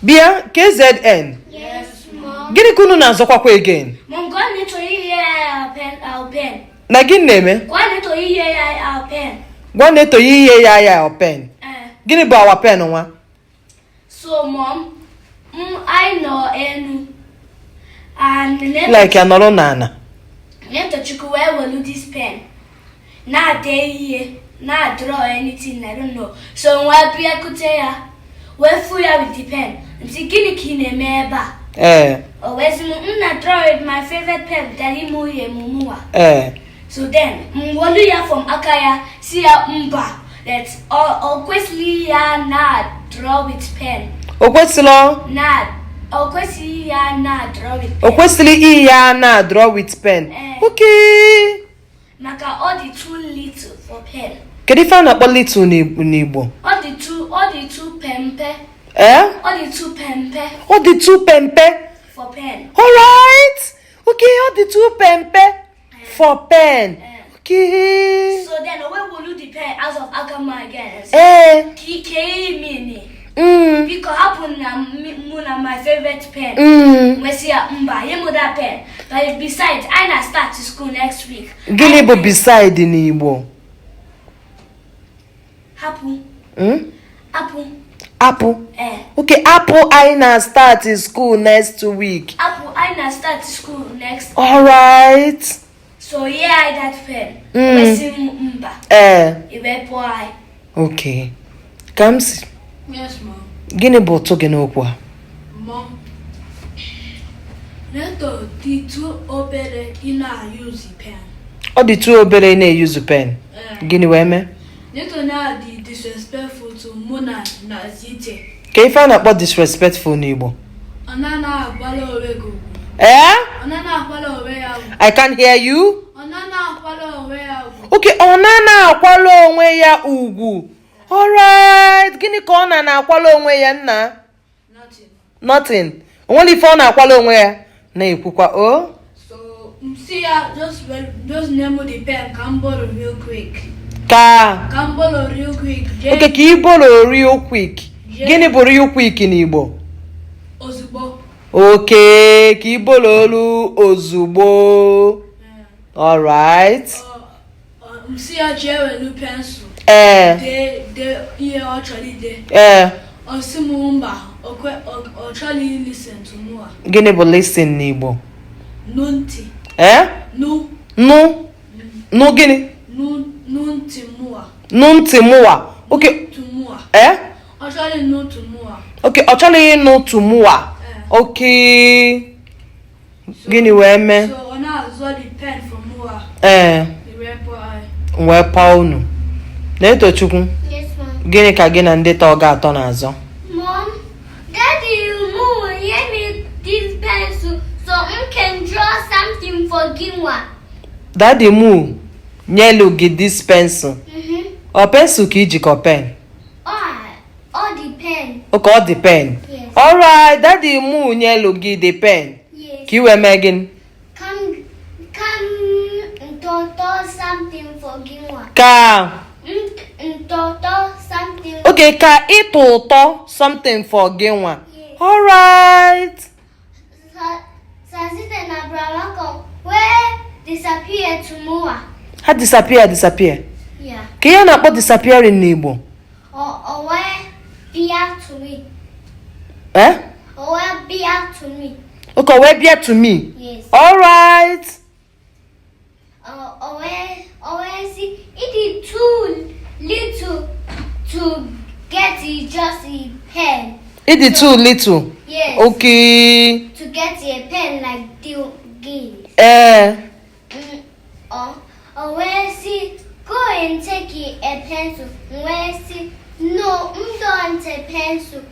Bia, KZN. Yes, Mom. Gini kunu na azọkwakwa again? Mom, go need to hear our pen. Na gini neme? Go need to hear our pen. Gwa neto yiye ya our pen. Gini bụ our pen nwa? So, Mom, I know and like anọrọ nana. Neto Chuku, where will you this pen? Not there, not draw anything, I don't know. So, why be a kutea? Where full with the pen? And see, Guinea Kine meba. Or where's not draw it my favorite pen, Dalimu Mumua. So then, Mwoluya from Akaya, see a that's Okwesli na draw with pen. Okwesilo? Nad. Okwesli na draw with pen. Okwesili na draw with pen. Okay. Maka all the too little for pen. Kedu ife a na-akpọ little n'Igbo? All the two pempe. All the two pempe. All the two pempe? For pen. Alright. Okay, all the two pempe for pen. Okay. So then, where will you depend as of Agama again? Kike mini. Because happen na my favorite pen. We see a that pen. But besides, I na start to school next week. Gini bo beside in Igbo? Apple. Apple. Okay, Apple I na start school next week. Apple I na start school next week. Alright. So yeah, that pen. Okay. Comes. Yes, Mom. Gini bo to gini okwa? Mom. Neto the two obere ina use pen. Oh, the two obere ina use pen. Gini weme? Neto na the disrespectful to Mona na Zite. Ke ife na akpọ disrespectful n'Igbo? Onana akwala owe go. Onana akwala owe ya. I can't hear you. Onana akwala owe ya. Okay, onana akwala onwe ya ugwu. Alright, gini ka ona na akwala onwe ya nna? Nothing. Only ife ona akwala onwe ya na ekwukwa o? So, see ya just name the pen can borrow real quick. Can borrow real quick. Okay, ka I borrow real quick. Gini bụ real quick n'Igbo? Ozugbo. Okay, ka I borrow ozugbo. Alright. See ya jewel pencil. They actually Osimumba or Charlie listen to more. Gini bụ listen n'Igbo? Nunti. No gini? Nuntimua. Nuntimua. Okay. Tumua. Actually no tumua. Okay, actually no tumua. Okay. Gini weme? So when I saw the pen from Mua. The wepa unu. Neto Chukwu. Yes, Mom. Gini ka gị na ndị ta ọ ga-atọ n'azọ? Mom, Daddy, Mom, give me this pencil so I can draw something for Ginwa. Daddy mu nyelu gị this pencil. Ọ pencil ka ijikọ pen? Or the pen. Okay, ọ the pen. Yes. Alright, Daddy mu nyelu gị the pen. Yes. Ka I wee mee gịnị? Come something for Ginwa. Ka Something. Okay, ka ịtọ ụtọ something for gị nwa. Yes. Alright. Sazite na Bramako, where disappear to Mua. Ha disappear. Yeah. Ka ihe na-akpọ disappearing n'Igbo? Or where bear to me. Or where bear to me. Okay, where bear to me? Yes. Alright. Or where see it is too little to get just a pen. It is too little. Yes. Okay. To get a pen like the game. Or where see go and take a pencil. Where see no, don't take pencil.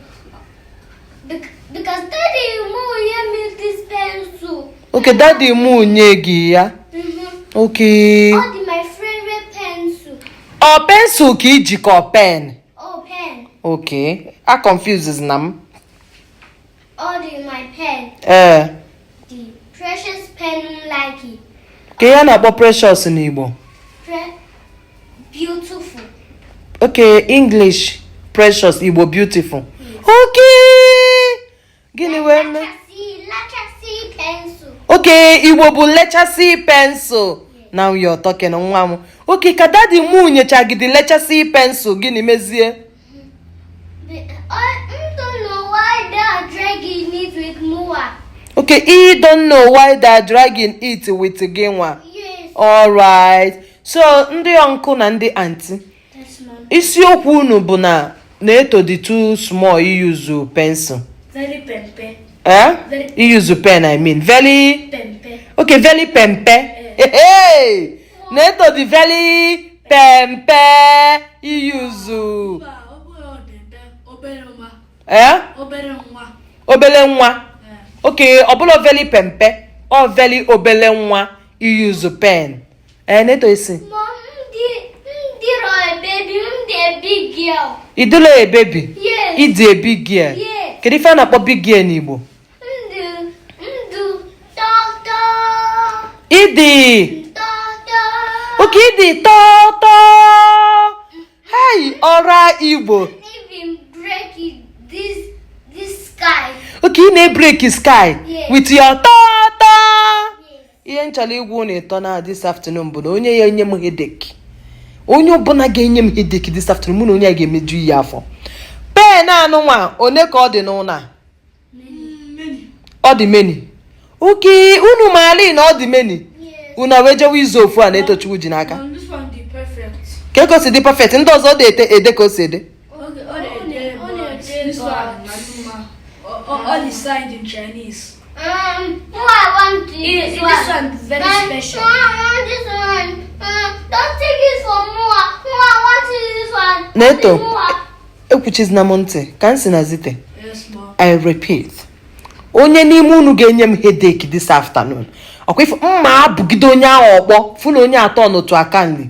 Because Daddy Mo gave me this pencil. Okay, Daddy mu nye gị ya. Okay. Oh, my favorite pencil. Ọ pencil ka ijikọ pen? Oh, pen. Okay. I confuses nam. Oh, my pen. The precious pen like it. Ka ihe na-akpọ precious n'Igbo? Beautiful. Okay, English precious, Igbo beautiful. Yes. Okay. wee mee? Legacy pencil. Okay, Igbo bụ legacy pencil. Now you're talking nwa m. Okay, ka daddy mu nyecha gị the legacy pencil gịnị mezie? I don't know why they are dragging it with Mua. Okay, he don't know why they are dragging it with Genwa. Yes. Alright. So, ndị uncle na ndị auntie. Yes, ma'am. Isiokwu unu bụ na eto dị too small use pencil. Very pempe. Use pen, I mean. Very Pempe. Okay, very pempe. Hey! Neto dị very pempe use. Obele nwa. Okay, ọbụla very pempe or very obele nwa use pen. Neto isi. Mom, a baby, a big girl. Idolo a baby? Yes. Idi a big girl? Yes. Kedu ife a na-akpọ big girl n'Igbo? Idi. Okay, Idi toto. Hey, ọra Igbo. Even break it, this sky. Okay, ị na-break sky Yes. with your toto. Yes. Ihe nchọrọ igwu na-eto na this afternoon bụ na onye ya enye m headache. Onye ọbụla ga-enye m headache this afternoon, mụ na onye a ga-emeju ihe afọ. Pen anụ nwa, one ka ọ dị n'ụlọ? Ọ dị many. Okay, unu maali na ọ dị many. Yes. Unu wee jewe izu ofu a na-etochukwu ji n'aka. This one the perfect. Ka eko si dị perfect, ndị ọzọ dị ede ka o si ede. Okay, this one, all the signs in Chinese. Who I want this This one? one is very special. I want this one. Don't take it for Mua. I want this one. Neto. Mua. Ekwuchizina m ntị ka m si na zite. Yes, ma'am. I repeat. Onye n'ime unu ga-enye m headache this afternoon. Ọkwa ife mma abụgide onye ahụ ọkpọ fụ na onye atọ n'otu aka nri.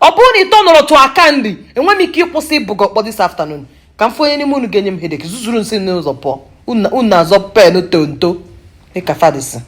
Ọ bụrụ na ịtọ n'otu aka nri, enwe m ike ịkwụsị ịbụga ọkpọ this afternoon. Ka m fụ onye n'ime unu ga-enye m headache zuzuru nsị n'ụzọ pụọ. Unu na-azọ pen tonto. Ịka fadisi.